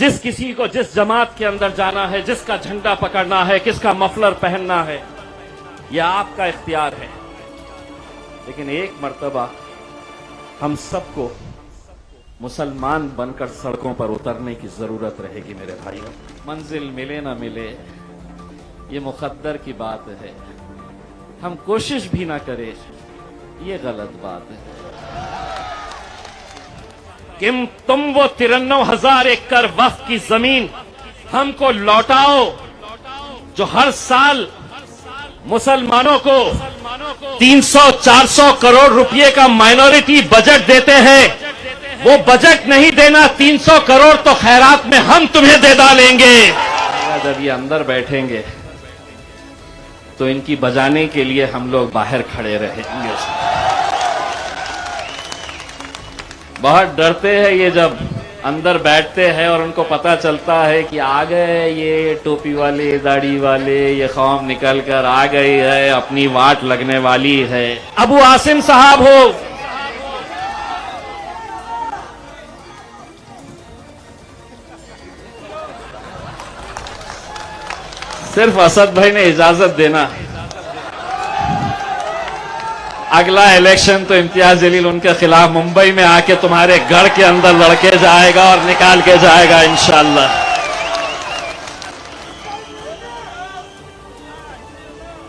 जिस किसी को जिस जमात के अंदर जाना है, जिसका झंडा पकड़ना है, किसका मफलर पहनना है, यह आपका इख्तियार है। लेकिन एक मर्तबा हम सबको मुसलमान बनकर सड़कों पर उतरने की जरूरत रहेगी मेरे भाइयों। मंजिल मिले ना मिले ये मुकद्दर की बात है, हम कोशिश भी ना करें ये गलत बात है। कि तुम वो 93,000 एकड़ वक्फ की जमीन हमको लौटाओ जो हर साल मुसलमानों को 300-400 करोड़ रुपए का माइनॉरिटी बजट देते हैं, वो बजट नहीं देना, 300 करोड़ तो खैरात में हम तुम्हें दे डालेंगे। जब ये अंदर बैठेंगे तो इनकी बजाने के लिए हम लोग बाहर खड़े रहेंगे। बहुत डरते हैं ये जब अंदर बैठते हैं और उनको पता चलता है कि आ गए ये टोपी वाले, दाढ़ी वाले, ये कौम निकल कर आ गई है, अपनी वाट लगने वाली है। अबू आसिम साहब हो, सिर्फ असद भाई ने इजाजत देना, अगला इलेक्शन तो इम्तियाज जलील उनके खिलाफ मुंबई में आके तुम्हारे घर के अंदर लड़के जाएगा और निकाल के जाएगा इंशाअल्लाह।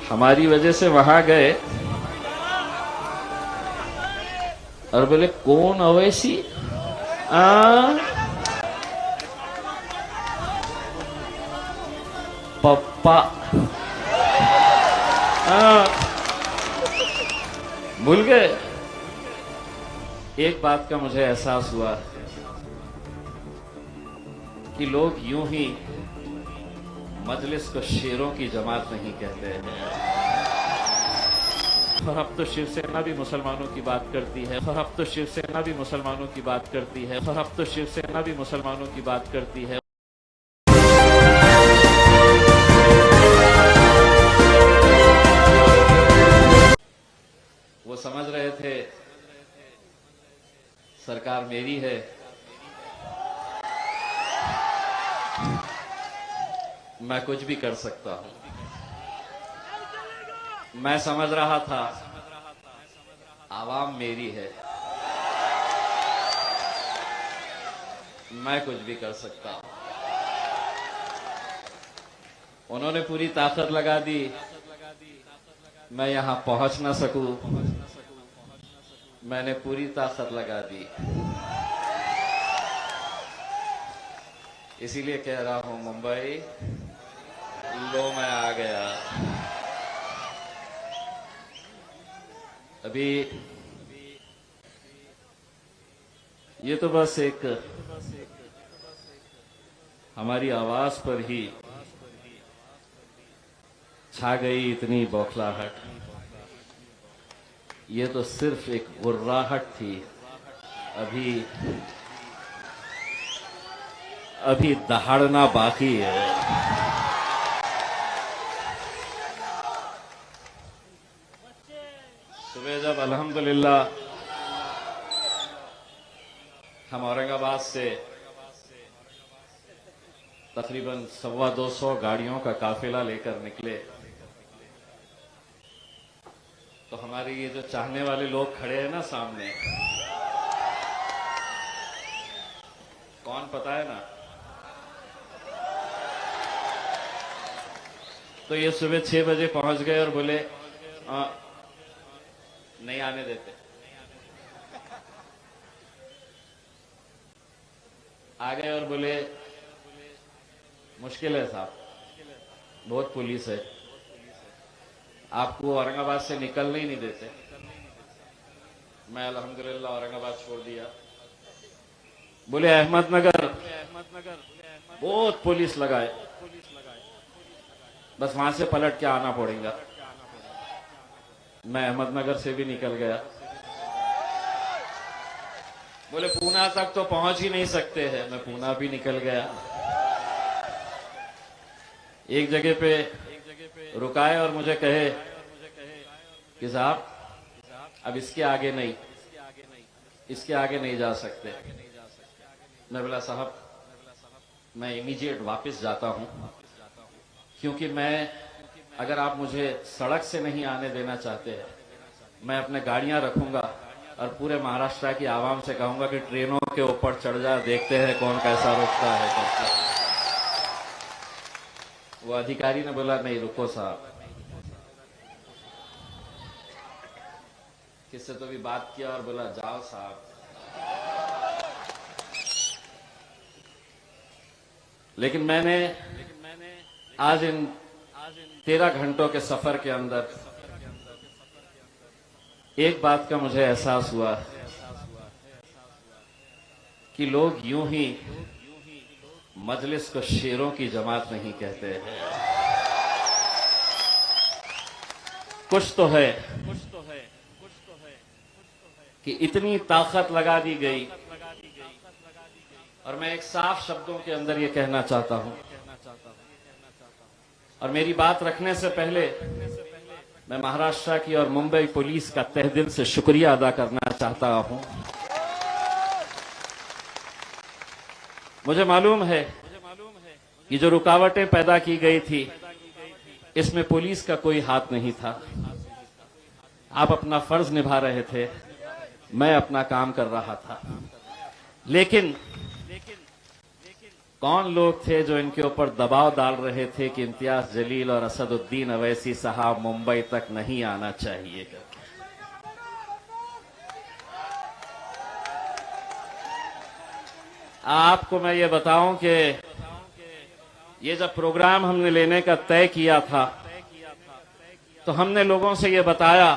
हमारी वजह से वहां गए और बोले कौन अवैसी, पप्पा, भूल गए। एक बात का मुझे एहसास हुआ कि लोग यूं ही मजलिस को शेरों की जमात नहीं कहते हैं। और अब तो शिवसेना भी मुसलमानों की बात करती है, और अब तो शिवसेना भी मुसलमानों की बात करती है, और अब तो शिवसेना भी मुसलमानों की बात करती है। वो समझ रहे थे सरकार मेरी है, मैं कुछ भी कर सकता हूं। मैं समझ रहा था आवाम मेरी है, मैं कुछ भी कर सकता हूं। उन्होंने पूरी ताकत लगा दी, मैं यहां पहुंच ना सकूं, मैंने पूरी ताकत लगा दी। इसीलिए कह रहा हूं मुंबई लो मैं आ गया। अभी ये तो बस एक हमारी आवाज पर ही छा गई इतनी बौखलाहट, ये तो सिर्फ एक गुर्राहट थी। अभी दहाड़ना बाकी है। सुबह जब अल्हम्दुलिल्लाह हम औरंगाबाद से तकरीबन 225 गाड़ियों का काफिला लेकर निकले तो हमारे ये जो चाहने वाले लोग खड़े हैं ना सामने, कौन पता है ना? तो ये सुबह 6 बजे पहुंच गए और बोले नहीं आने देते। आ गए और बोले मुश्किल है साहब, बहुत पुलिस है, आपको औरंगाबाद से निकलने ही नहीं देते। मैं अल्हम्दुलिल्लाह औरंगाबाद छोड़ दिया। बोले अहमदनगर बहुत पुलिस लगाए, बस वहां से पलट के आना पड़ेगा। मैं अहमदनगर से भी निकल गया। बोले पूना तक तो पहुंच ही नहीं सकते हैं, मैं पूना भी निकल गया। एक जगह पे रुकाए और मुझे कहे कि साहब अब इसके आगे नहीं, इसके आगे नहीं जा सकते। मैं बोला साहब मैं इमीडिएट वापस जाता हूं, क्योंकि मैं, अगर आप मुझे सड़क से नहीं आने देना चाहते हैं, मैं अपने गाड़ियां रखूंगा और पूरे महाराष्ट्र की आवाम से कहूंगा कि ट्रेनों के ऊपर चढ़ जा, देखते हैं कौन कैसा रोकता है करके। वो अधिकारी ने बोला नहीं रुको साहब, किससे तो भी बात किया और बोला जाओ साहब। लेकिन मैंने आज इन 13 घंटों के सफर के अंदर एक बात का मुझे एहसास हुआ कि लोग यूं ही मजलिस को शेरों की जमात नहीं कहते हैं। कुछ तो है कि इतनी ताकत लगा दी गई। और मैं एक साफ शब्दों के अंदर ये कहना चाहता हूं, और मेरी बात रखने से पहले मैं महाराष्ट्र की और मुंबई पुलिस का तहे दिल से शुक्रिया अदा करना चाहता हूं। मुझे मालूम है कि जो रुकावटें पैदा की गई थी, इसमें पुलिस का कोई हाथ नहीं था। आप अपना फर्ज निभा रहे थे, मैं अपना काम कर रहा था। लेकिन कौन लोग थे जो इनके ऊपर दबाव डाल रहे थे कि इम्तियाज जलील और असदुद्दीन अवैसी साहब मुंबई तक नहीं आना चाहिए करके? आपको मैं ये बताऊं कि ये जब प्रोग्राम हमने लेने का तय किया था, तो हमने लोगों से ये बताया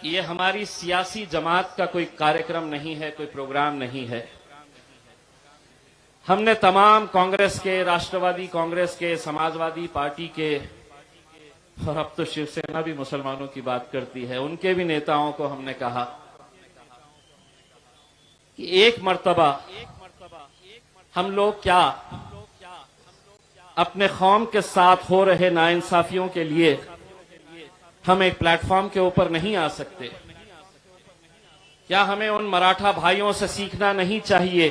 कि ये हमारी सियासी जमात का कोई कार्यक्रम नहीं है, कोई प्रोग्राम नहीं है। हमने तमाम कांग्रेस के, राष्ट्रवादी कांग्रेस के, समाजवादी पार्टी के, और अब तो शिवसेना भी मुसलमानों की बात करती है, उनके भी नेताओं को हमने कहा कि एक मर्तबा हम लोग क्या अपने कौम के साथ हो रहे नाइंसाफियों के लिए हम एक प्लेटफॉर्म के ऊपर नहीं आ सकते? क्या हमें उन मराठा भाइयों से सीखना नहीं चाहिए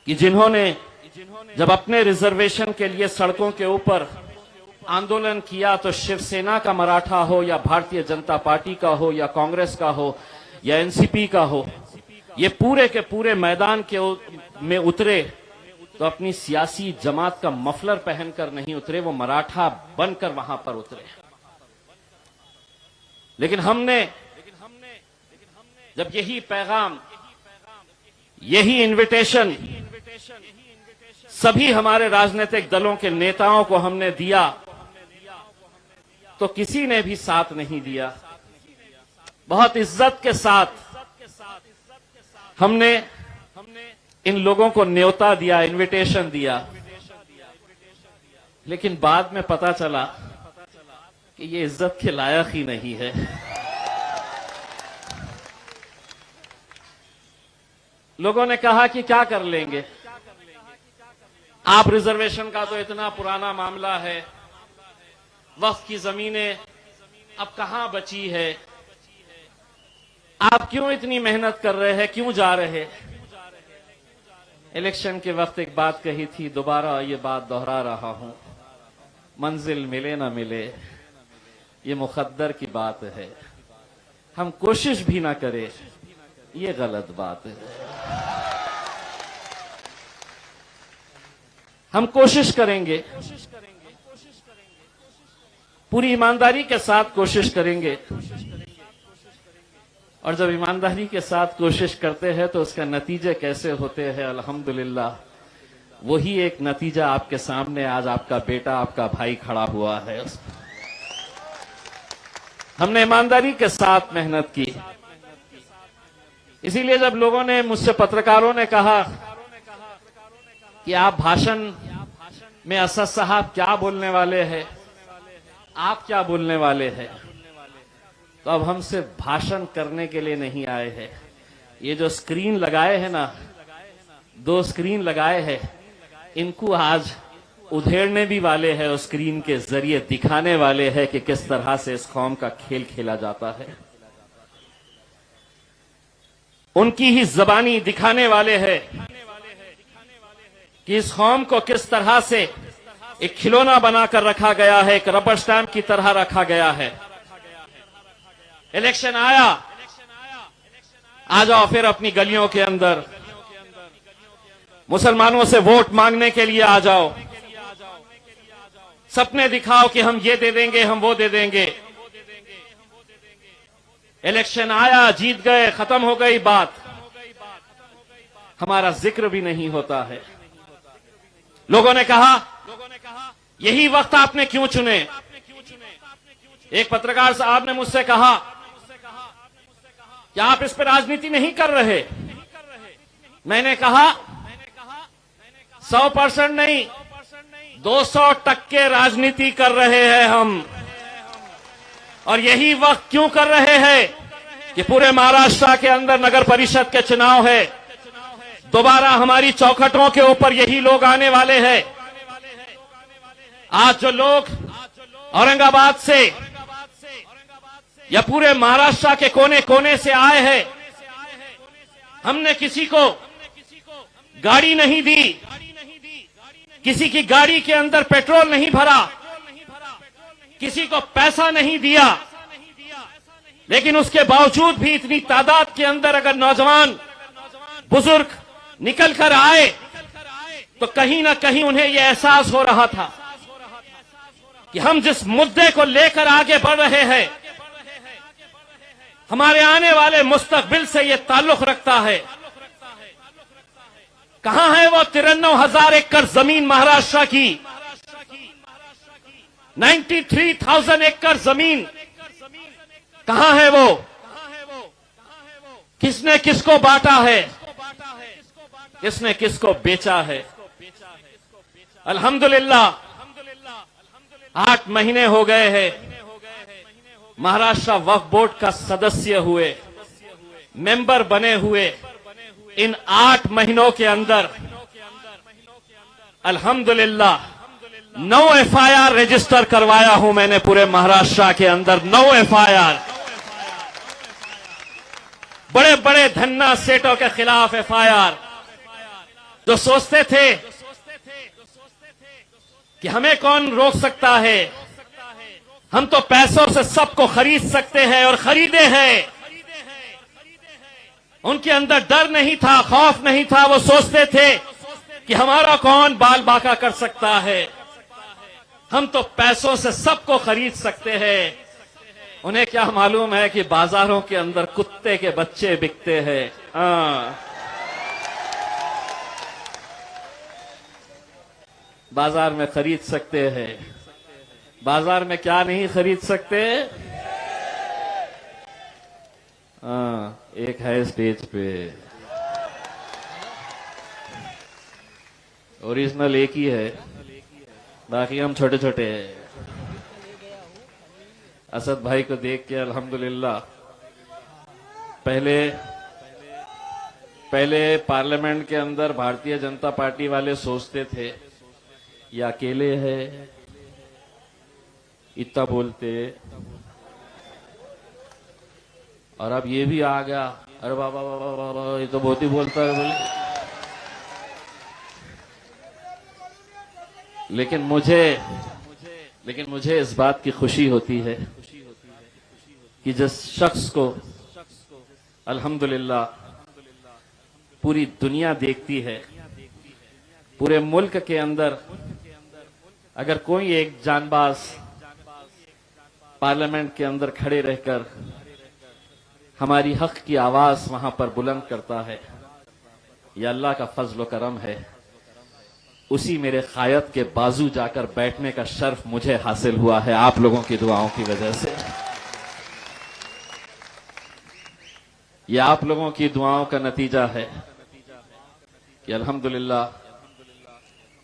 कि जिन्होंने जब अपने रिजर्वेशन के लिए सड़कों के ऊपर आंदोलन किया, तो शिवसेना का मराठा हो या भारतीय जनता पार्टी का हो या कांग्रेस का हो या एनसीपी का हो, ये पूरे के पूरे मैदान में उतरे तो अपनी सियासी जमात का मफलर पहनकर नहीं उतरे, वो मराठा बनकर वहां पर उतरे। लेकिन हमने जब यही पैगाम, यही इनविटेशन सभी हमारे राजनीतिक दलों के नेताओं को हमने दिया, तो किसी ने भी साथ नहीं दिया। बहुत इज्जत के साथ हमने इन लोगों को न्योता दिया, इनविटेशन दिया, लेकिन बाद में पता चला कि ये इज्जत के लायक ही नहीं है। लोगों ने कहा कि क्या कर लेंगे आप, रिजर्वेशन का तो इतना पुराना मामला है, वक्फ की जमीनें अब कहां बची है, आप क्यों इतनी मेहनत कर रहे हैं, क्यों जा रहे? इलेक्शन के वक्त एक बात कही थी, दोबारा ये बात दोहरा रहा हूं, मंजिल मिले ना मिले ये मुकद्दर की बात है, हम कोशिश भी ना करें ये गलत बात है। हम कोशिश करेंगे, पूरी ईमानदारी के साथ कोशिश करेंगे, और जब ईमानदारी के साथ कोशिश करते हैं तो उसका नतीजे कैसे होते हैं, अल्हम्दुलिल्लाह वही एक नतीजा आपके सामने आज आपका बेटा, आपका भाई खड़ा हुआ है। हमने ईमानदारी के साथ मेहनत की। इसीलिए जब लोगों ने मुझसे, पत्रकारों ने कहा कि आप भाषण में असद साहब क्या बोलने वाले हैं, आप क्या बोलने वाले हैं, तो अब हम सिर्फ भाषण करने के लिए नहीं आए हैं। ये जो स्क्रीन लगाए हैं ना, 2 स्क्रीन लगाए हैं, इनको आज उधेड़ने भी वाले हैं, उस स्क्रीन के जरिए दिखाने वाले हैं कि किस तरह से इस कौम का खेल खेला जाता है। उनकी ही जबानी दिखाने वाले हैं कि इस कौम को किस तरह से एक खिलौना बनाकर रखा गया है, एक रबर स्टैंप की तरह रखा गया है। इलेक्शन आया, आ जाओ फिर अपनी गलियों के अंदर मुसलमानों से वोट मांगने के लिए आ जाओ, सपने दिखाओ कि हम ये दे देंगे, हम वो दे देंगे। इलेक्शन आया, जीत गए, खत्म हो गई बात, हमारा जिक्र भी नहीं होता है। लोगों ने कहा यही वक्त आपने क्यों चुने। एक पत्रकार साहब ने मुझसे कहा कि आप इस पर राजनीति नहीं कर रहे। मैंने कहा 100% नहीं, 200% राजनीति कर रहे हैं हम। और यही वक्त क्यों कर रहे हैं कि पूरे महाराष्ट्र के अंदर नगर परिषद के चुनाव है, दोबारा हमारी चौखटों के ऊपर यही लोग आने वाले हैं। आज जो लोग औरंगाबाद से या पूरे महाराष्ट्र के कोने कोने से आए हैं, हमने किसी को गाड़ी नहीं दी, किसी की गाड़ी के अंदर पेट्रोल नहीं भरा, किसी को पैसा नहीं दिया, लेकिन उसके बावजूद भी इतनी तादाद के अंदर अगर नौजवान बुजुर्ग निकल कर आए तो कहीं ना कहीं उन्हें यह एहसास हो रहा था कि हम जिस मुद्दे को लेकर आगे बढ़ रहे हैं, हमारे आने वाले मुस्तकबिल से यह ताल्लुक रखता है। कहां है वो 93,000 एकड़ जमीन महाराष्ट्र की, 93,000 एकड़ जमीन कहां है वो? किसने किसको बांटा है, किसने किसको बेचा है? अल्हम्दुलिल्लाह 8 महीने हो गए हैं महाराष्ट्र वक्फ बोर्ड का सदस्य हुए, मेंबर बने हुए। इन 8 महीनों के अंदर अल्हम्दुलिल्लाह 9 FIR रजिस्टर करवाया हूं मैंने पूरे महाराष्ट्र के अंदर, 9 FIR। बड़े बड़े धन्ना सेठों के खिलाफ FIR, जो सोचते थे कि हमें कौन रोक सकता है, हम तो पैसों से सबको खरीद सकते हैं और खरीदे हैं। उनके अंदर डर नहीं था, खौफ नहीं था। वो सोचते थे कि हमारा कौन बाल बाका कर सकता है, हम तो पैसों से सबको खरीद सकते हैं। उन्हें क्या मालूम है कि बाजारों के अंदर कुत्ते के बच्चे बिकते हैं। बाजार में खरीद सकते हैं, बाजार में क्या नहीं खरीद सकते? एक है स्टेज पे, ओरिजिनल एक ही है, बाकी हम छोटे छोटे हैं। असद भाई को देख के अल्हम्दुलिल्लाह, पहले पार्लियामेंट के अंदर भारतीय जनता पार्टी वाले सोचते थे ये अकेले है, इतना बोलते, और अब ये भी आ गया, अरे बाबा बाबा बाबा ये तो बहुत ही बोलता है बोले। लेकिन मुझे इस बात की खुशी होती है कि जिस शख्स को अल्हम्दुलिल्लाह पूरी दुनिया देखती है, पूरे मुल्क के अंदर अगर कोई एक जानबाज पार्लियामेंट के अंदर खड़े रहकर हमारी हक की आवाज वहां पर बुलंद करता है, यह अल्लाह का फजल व करम है। उसी मेरे कायद के बाजू जाकर बैठने का शर्फ मुझे हासिल हुआ है आप लोगों की दुआओं की वजह से। यह आप लोगों की दुआओं का नतीजा है कि अल्हम्दुलिल्लाह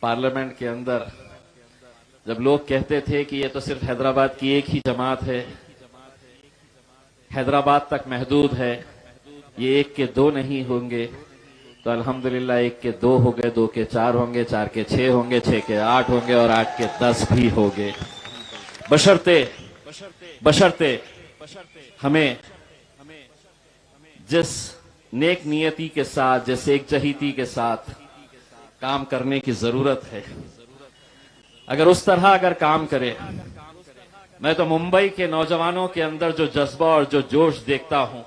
पार्लियामेंट के अंदर जब लोग कहते थे कि यह तो सिर्फ हैदराबाद की एक ही जमात है, हैदराबाद तक महदूद है, ये 1 के 2 नहीं होंगे, तो अल्हम्दुलिल्लाह 1 के 2 हो गए, 2 के 4 होंगे, 4 के 6 होंगे, 6 के 8 होंगे और 8 के 10 भी होंगे, बशर्ते हमें जिस नेक नियति के साथ, जिस एकजहीती के साथ काम करने की जरूरत है। अगर उस तरह अगर काम करे, मैं तो मुंबई के नौजवानों के अंदर जो जज्बा और जो जोश देखता हूं,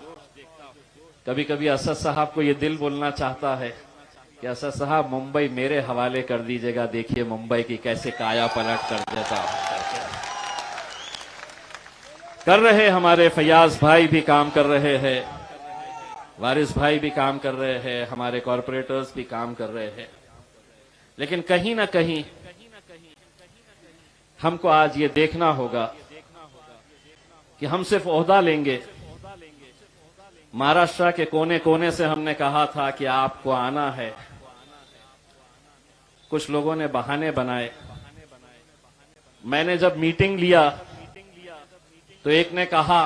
कभी कभी असद साहब को यह दिल बोलना चाहता है कि असद साहब मुंबई मेरे हवाले कर दीजिएगा, देखिए मुंबई की कैसे काया पलट कर देता हूं। कर रहे हमारे फयाज भाई भी काम कर रहे हैं, वारिस भाई भी काम कर रहे हैं, हमारे कॉरपोरेटर्स भी काम कर रहे हैं, लेकिन कहीं ना कहीं हमको आज ये देखना होगा कि हम सिर्फ ओहदा लेंगे। महाराष्ट्र के कोने कोने से हमने कहा था कि आपको आना है, कुछ लोगों ने बहाने बनाए। मैंने जब मीटिंग लिया तो एक ने कहा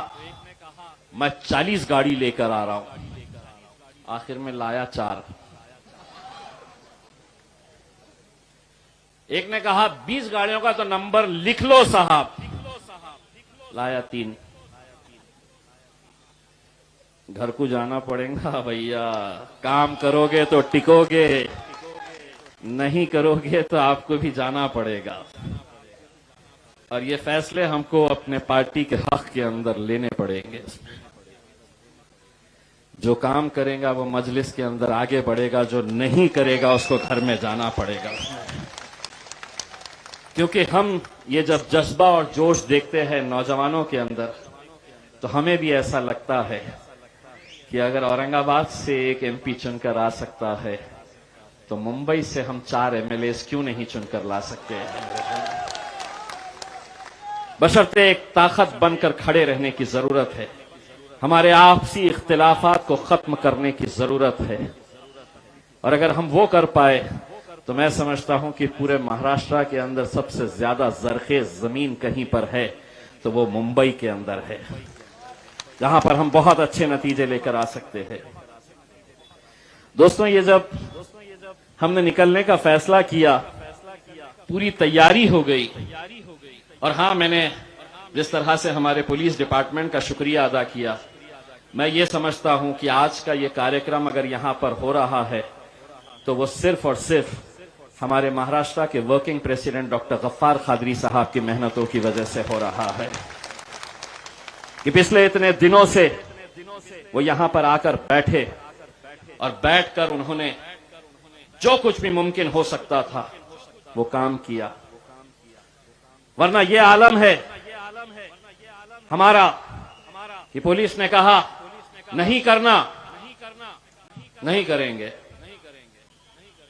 मैं 40 गाड़ी लेकर आ रहा हूं, आखिर में लाया 4। एक ने कहा 20 गाड़ियों का तो नंबर लिख लो साहब, लाया 3। घर को जाना पड़ेगा भैया, काम करोगे तो टिकोगे, नहीं करोगे तो आपको भी जाना पड़ेगा। और ये फैसले हमको अपने पार्टी के हक के अंदर लेने पड़ेंगे। जो काम करेगा वो मजलिस के अंदर आगे बढ़ेगा, जो नहीं करेगा उसको घर में जाना पड़ेगा। क्योंकि हम ये जब जज्बा और जोश देखते हैं नौजवानों के अंदर, तो हमें भी ऐसा लगता है कि अगर औरंगाबाद से एक एमपी चुनकर आ सकता है तो मुंबई से हम 4 एमएलएस क्यों नहीं चुनकर ला सकते हैं। बशर्ते एक ताकत बनकर खड़े रहने की जरूरत है। हमारे आपसी इख्तिलाफात को खत्म करने की जरूरत है, और अगर हम वो कर पाए तो मैं समझता हूं कि पूरे महाराष्ट्र के अंदर सबसे ज्यादा जरखेज जमीन कहीं पर है तो वो मुंबई के अंदर है, जहां पर हम बहुत अच्छे नतीजे लेकर आ सकते हैं। दोस्तों, ये जब हमने निकलने का फैसला किया, पूरी तैयारी हो गई। और हां, मैंने जिस तरह से हमारे पुलिस डिपार्टमेंट का शुक्रिया अदा किया, मैं ये समझता हूं कि आज का ये कार्यक्रम अगर यहां पर हो रहा है तो वो सिर्फ और सिर्फ हमारे महाराष्ट्र के working president doctor Gaffar Qadri sahab की मेहनतों की वजह से हो रहा है कि पिछले इतने दिनों से वो यहां पर आकर बैठे और बैठकर उन्होंने जो कुछ भी मुमकिन हो सकता था वो काम किया। वरना ये आलम है हमारा कि पुलिस ने कहा नहीं करना, नहीं करेंगे,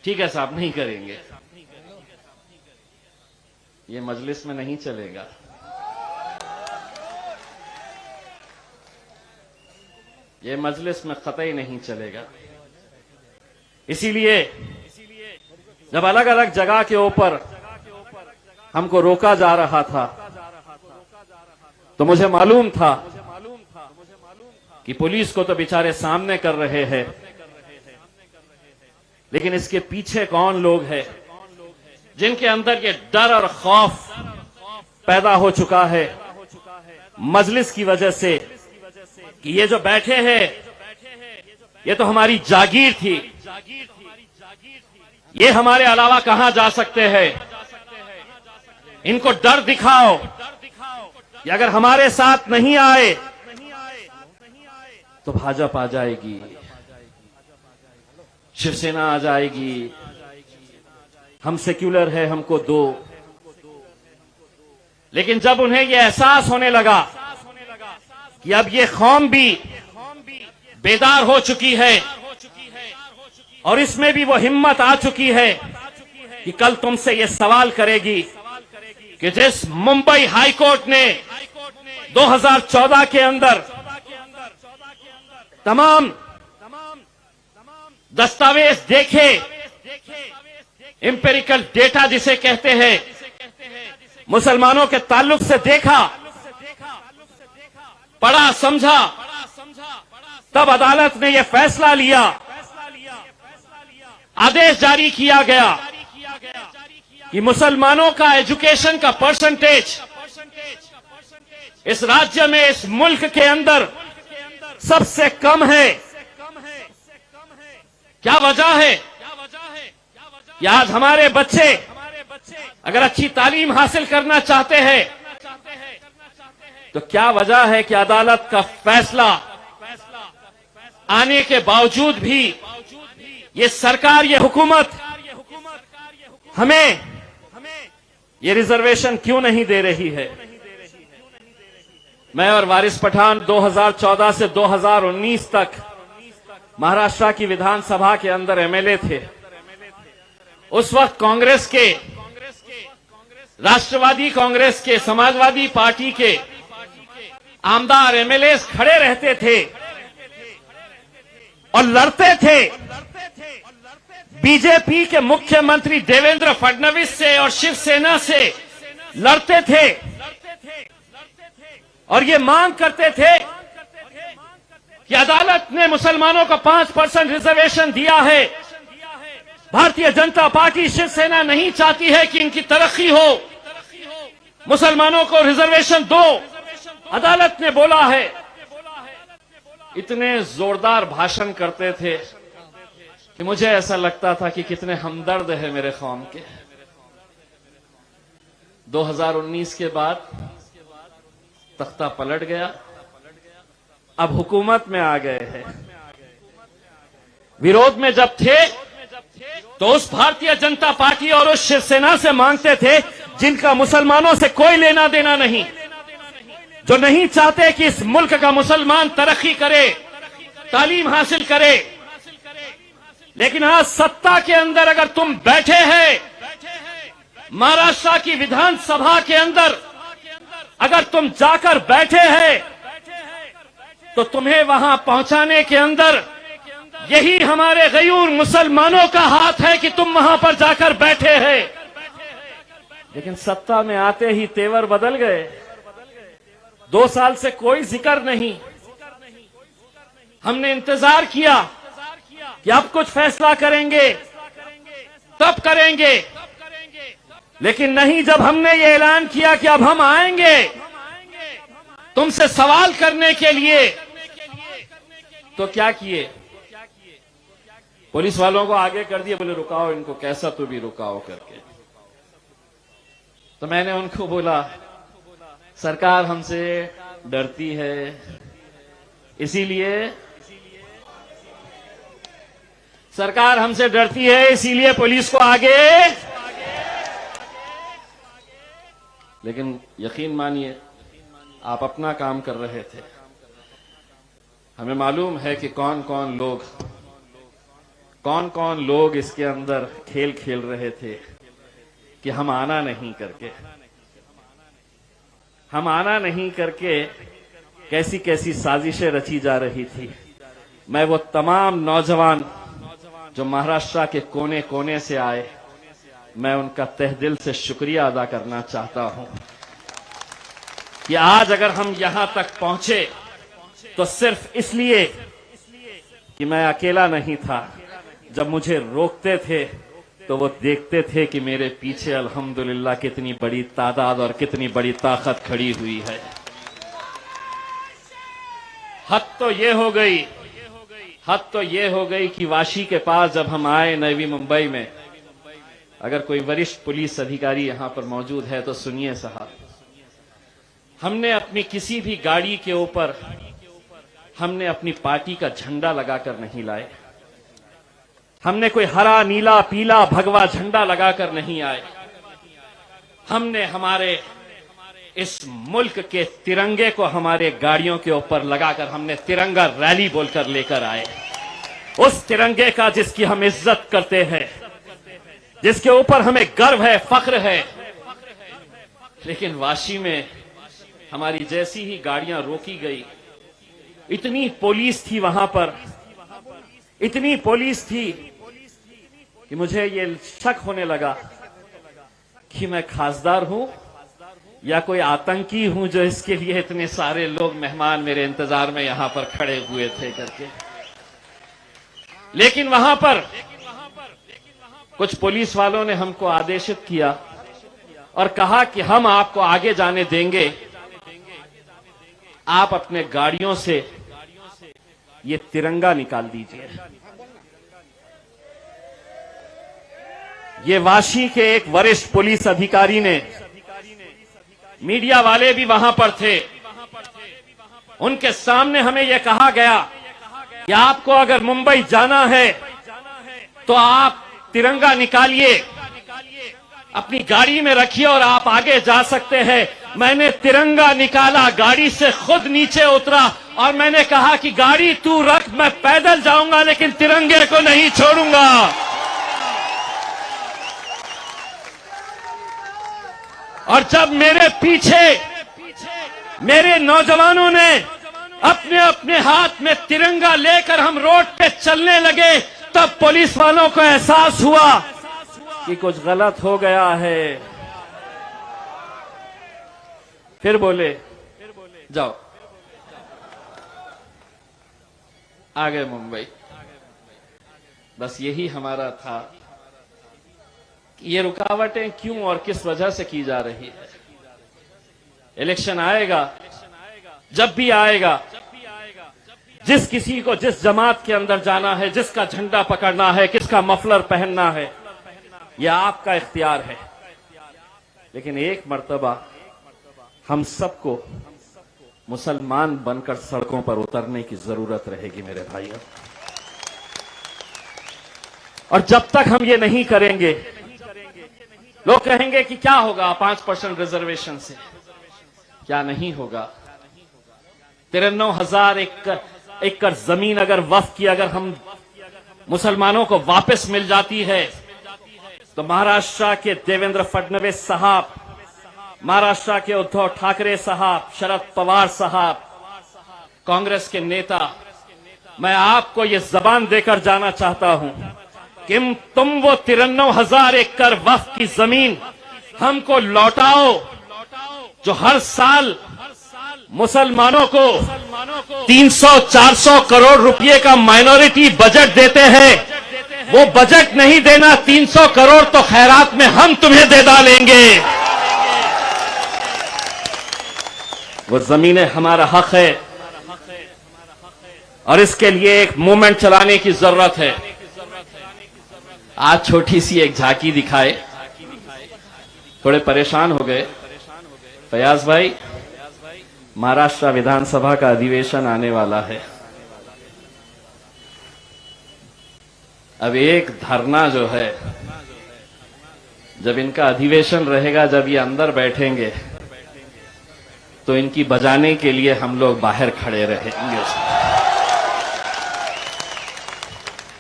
ठीक है साहब नहीं करेंगे। ये मजलिस में नहीं चलेगा। ये मजलिस में कतई नहीं चलेगा। इसीलिए जब अलग अलग जगह के ऊपर हमको रोका जा रहा था तो मुझे मालूम था कि पुलिस को तो बेचारे सामने कर रहे हैं, लेकिन इसके पीछे कौन लोग हैं जिनके अंदर ये डर और खौफ पैदा हो चुका है मजलिस की वजह से कि ये जो बैठे हैं ये तो हमारी जागीर थी, ये हमारे अलावा कहां जा सकते हैं। इनको डर दिखाओ कि अगर हमारे साथ नहीं आए तो भाजपा आ जाएगी, शिवसेना आ जाएगी, हम सेक्युलर है, हमको दो। लेकिन जब उन्हें यह एहसास होने लगा कि अब ये कौम भी बेदार हो चुकी है और इसमें भी वो हिम्मत आ चुकी है कि कल तुमसे ये सवाल करेगी कि जिस मुंबई हाई कोर्ट ने 2014 के अंदर तमाम दस्तावेज देखे, एम्पिरिकल डेटा जिसे कहते हैं, मुसलमानों के ताल्लुक से देखा, पढ़ा समझा, तब अदालत ने यह फैसला लिया, आदेश जारी किया गया कि मुसलमानों का एजुकेशन का परसेंटेज इस राज्य में, इस मुल्क के अंदर सबसे कम है। क्या वजह है? कि आज हमारे बच्चे अगर अच्छी तालीम हासिल करना चाहते हैं तो क्या वजह है कि अदालत का फैसला आने के बावजूद भी ये सरकार, ये हुकूमत हमें ये रिजर्वेशन क्यों नहीं दे रही है। मैं और वारिस पठान 2014 से 2019 तक महाराष्ट्र की विधानसभा के अंदर एमएलए थे। उस वक्त कांग्रेस के, राष्ट्रवादी कांग्रेस के, समाजवादी पार्टी के आमदार एमएलए खड़े रहते थे और लड़ते थे बीजेपी के मुख्यमंत्री देवेंद्र फडणवीस से और शिवसेना से लड़ते थे और ये मांग करते थे कि अदालत ने मुसलमानों को 5% रिजर्वेशन दिया है। भारतीय जनता पार्टी, शिवसेना नहीं चाहती है कि इनकी तरक्की हो, मुसलमानों को रिजर्वेशन दो, अदालत ने बोला है। इतने जोरदार भाषण करते थे कि मुझे ऐसा लगता था कि कितने हमदर्द है मेरे कौम के। 2019 के बाद तख्ता पलट गया, अब हुकूमत में आ गए हैं। विरोध में जब थे तो उस भारतीय जनता पार्टी और उस शिवसेना से मांगते थे जिनका मुसलमानों से कोई लेना देना नहीं, जो नहीं चाहते कि इस मुल्क का मुसलमान तरक्की करे, तालीम हासिल करे। लेकिन आज सत्ता के अंदर अगर तुम बैठे हैं, महाराष्ट्र की विधानसभा के अंदर अगर तुम जाकर बैठे हैं, तो तुम्हें वहां पहुंचाने के अंदर यही हमारे गयूर मुसलमानों का हाथ है कि तुम वहां पर जाकर बैठे हैं। लेकिन सत्ता में आते ही तेवर बदल गए। 2 साल से कोई जिक्र नहीं। हमने इंतजार किया कि अब कुछ फैसला करेंगे, तब करेंगे, लेकिन नहीं। जब हमने ये ऐलान किया कि अब हम आएंगे तुमसे सवाल करने के लिए, तो क्या किए? पुलिस वालों को आगे कर दिए, बोले रुकाओ इनको, कैसा तो भी रुकाओ करके। तो मैंने उनको बोला सरकार हमसे डरती है, इसीलिए सरकार हमसे डरती है, इसीलिए पुलिस को आगे। लेकिन यकीन मानिए आप अपना काम कर रहे थे। हमें मालूम है कि कौन कौन लोग इसके अंदर खेल खेल रहे थे कि हम आना नहीं करके कैसी कैसी साजिशें रची जा रही थी। मैं वो तमाम नौजवान जो महाराष्ट्र के कोने कोने से आए, मैं उनका तहे दिल से शुक्रिया अदा करना चाहता हूं कि आज अगर हम यहां तक पहुंचे तो सिर्फ इसलिए कि मैं अकेला नहीं था। जब मुझे रोकते थे तो वो देखते थे कि मेरे पीछे अल्हम्दुलिल्लाह कितनी बड़ी तादाद और कितनी बड़ी ताकत खड़ी हुई है। हद तो ये हो गई कि वाशी के पास जब हम आए नवी मुंबई में, अगर कोई वरिष्ठ पुलिस अधिकारी यहां पर मौजूद है तो सुनिए साहब, हमने अपनी किसी भी गाड़ी के ऊपर हमने अपनी पार्टी का झंडा लगाकर नहीं लाए। हमने कोई हरा, नीला, पीला, भगवा झंडा लगाकर नहीं आए। हमने हमारे इस मुल्क के तिरंगे को हमारे गाड़ियों के ऊपर लगाकर हमने तिरंगा रैली बोलकर लेकर आए। उस तिरंगे का जिसकी हम इज्जत करते हैं, जिसके ऊपर हमें गर्व है, फख्र है। लेकिन वाशी में हमारी जैसी ही गाड़ियां रोकी गई, इतनी पुलिस थी वहां पर, इतनी पुलिस थी कि मुझे ये शक होने लगा कि मैं खासदार हूं या कोई आतंकी हूं जो इसके लिए इतने सारे लोग मेहमान मेरे इंतजार में यहां पर खड़े हुए थे करके। लेकिन वहां पर कुछ पुलिस वालों ने हमको आदेशित किया और कहा कि हम आपको आगे जाने देंगे, आप अपने गाड़ियों से ये तिरंगा निकाल दीजिए। ये वाशी के एक वरिष्ठ पुलिस अधिकारी ने, मीडिया वाले भी वहां पर थे, उनके सामने हमें यह कहा गया कि आपको अगर मुंबई जाना है तो आप तिरंगा निकालिए, अपनी गाड़ी में रखिए और आप आगे जा सकते हैं। मैंने तिरंगा निकाला, गाड़ी से खुद नीचे उतरा और मैंने कहा कि गाड़ी तू रख, मैं पैदल जाऊंगा लेकिन तिरंगे को नहीं छोड़ूंगा। और जब मेरे पीछे मेरे नौजवानों ने अपने अपने हाथ में तिरंगा लेकर हम रोड पे चलने लगे, तब पुलिस वालों को एहसास हुआ कि कुछ गलत हो गया है। फिर बोले जाओ, आ गए मुंबई। बस यही हमारा था कि ये रुकावटें क्यों और किस वजह से की जा रही है। इलेक्शन आएगा, जब भी आएगा, जिस किसी को जिस जमात के अंदर जाना है, जिसका झंडा पकड़ना है, किसका मफलर पहनना है, यह आपका इख्तियार है। लेकिन एक मर्तबा हम सबको मुसलमान बनकर सड़कों पर उतरने की जरूरत रहेगी मेरे भाइयों। और जब तक हम ये नहीं करेंगे, लोग कहेंगे कि क्या होगा 5% रिजर्वेशन से, क्या नहीं होगा। 93,000 एकड़ जमीन अगर वक्फ की अगर हम मुसलमानों को वापस मिल जाती है तो महाराष्ट्र के देवेंद्र फडणवीस साहब, महाराष्ट्र के उद्धव ठाकरे साहब, शरद पवार साहब, कांग्रेस के नेता, मैं आपको ये जबान देकर जाना चाहता हूं कि तुम वो 93,000 एकड़ वक्फ की जमीन हमको लौटाओ जो हर साल मुसलमानों को 300-400 करोड़ रुपए का माइनॉरिटी बजट देते हैं। वो बजट नहीं देना, 300 करोड़ तो खैरात में हम तुम्हें दे डालेंगे। वो जमीनें हमारा हक है और इसके लिए एक मूवमेंट चलाने की जरूरत है। आज छोटी सी एक झांकी दिखाए, थोड़े परेशान हो गए। फयाज भाई, महाराष्ट्र विधानसभा का अधिवेशन आने वाला है। अब एक धरना जो है, जब इनका अधिवेशन रहेगा, जब ये अंदर बैठेंगे तो इनकी बजाने के लिए हम लोग बाहर खड़े रहेंगे।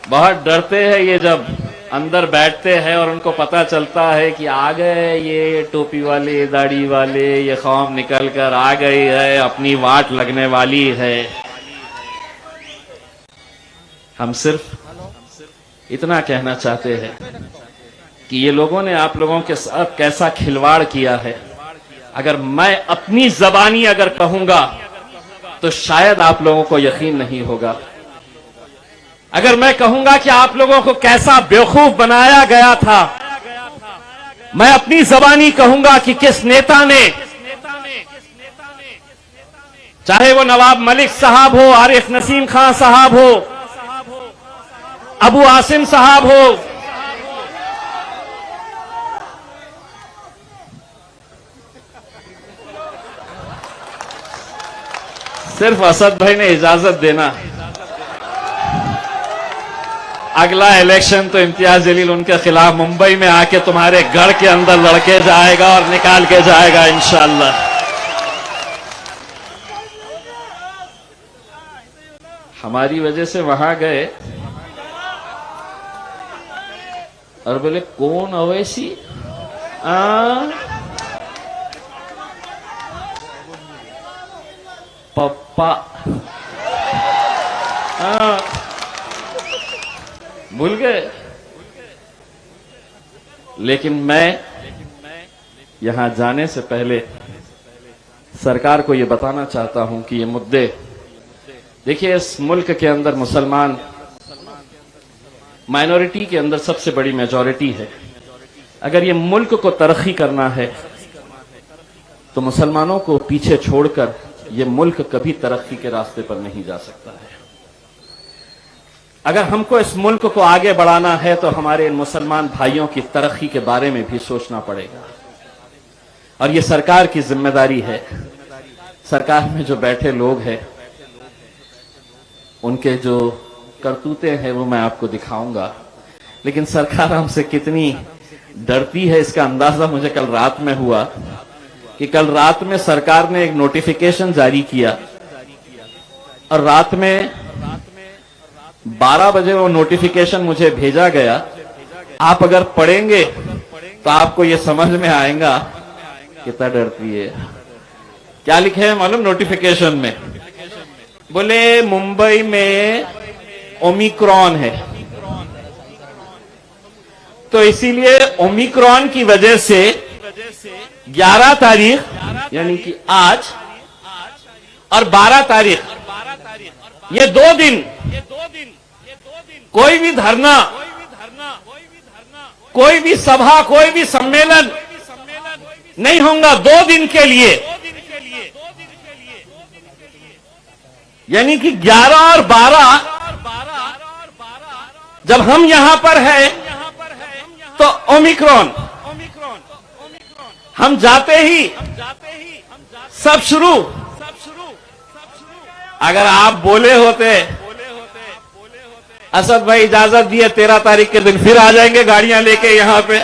बहुत डरते हैं ये जब अंदर बैठते हैं और उनको पता चलता है कि आ गए ये टोपी वाले, दाढ़ी वाले, ये कौम निकल कर आ गई है, अपनी वाट लगने वाली है। हम सिर्फ इतना कहना चाहते हैं कि ये लोगों ने आप लोगों के साथ कैसा खिलवाड़ किया है। अगर मैं अपनी जबानी अगर कहूंगा तो शायद आप लोगों को यकीन नहीं होगा। अगर मैं कहूंगा कि आप लोगों को कैसा बेवकूफ बनाया गया था, मैं अपनी जबानी कहूंगा कि किस नेता ने, चाहे वो नवाब मलिक साहब हो, आरिफ नसीम खान साहब हो, अबू आसिम साहब हो, सिर्फ असद भाई ने इजाजत देना, अगला इलेक्शन तो इम्तियाज जलील उनके खिलाफ मुंबई में आके तुम्हारे घर के अंदर लड़के जाएगा और निकाल के जाएगा इंशाअल्लाह। हमारी वजह से वहां गए और बोले कौन अवैसी, पप्पा, भूल गए। लेकिन मैं यहां जाने से पहले सरकार को यह बताना चाहता हूं कि ये मुद्दे, देखिए इस मुल्क के अंदर मुसलमान माइनॉरिटी के अंदर सबसे बड़ी मेजॉरिटी है। अगर ये मुल्क को तरक्की करना है तो मुसलमानों को पीछे छोड़कर ये मुल्क कभी तरक्की के रास्ते पर नहीं जा सकता है। अगर हमको इस मुल्क को आगे बढ़ाना है तो हमारे इन मुसलमान भाइयों की तरक्की के बारे में भी सोचना पड़ेगा, और ये सरकार की जिम्मेदारी है। सरकार में जो बैठे लोग हैं उनके जो करतूते हैं वो मैं आपको दिखाऊंगा, लेकिन सरकार हमसे कितनी डरती है इसका अंदाजा मुझे कल रात में हुआ कि कल रात में सरकार ने एक नोटिफिकेशन जारी किया और रात में 12 बजे वो नोटिफिकेशन मुझे भेजा गया। आप अगर पढ़ेंगे तो आपको ये समझ में आएगा कितना डरती है। क्या लिखे है मालूम नोटिफिकेशन में? बोले मुंबई में ओमिक्रॉन है, तो इसीलिए ओमिक्रॉन की वजह से 11 तारीख यानी कि आज और 12 तारीख ये 2 दिन कोई भी धरना, कोई भी सभा, कोई भी सम्मेलन नहीं होगा 2 दिन के लिए। यानी कि 11 और 12 जब हम यहां पर है तो ओमिक्रॉन, हम जाते ही सब शुरू। अगर आप बोले होते असद भाई इजाजत दिए 13 तारीख के दिन फिर आ जाएंगे गाड़ियां लेके यहां पे,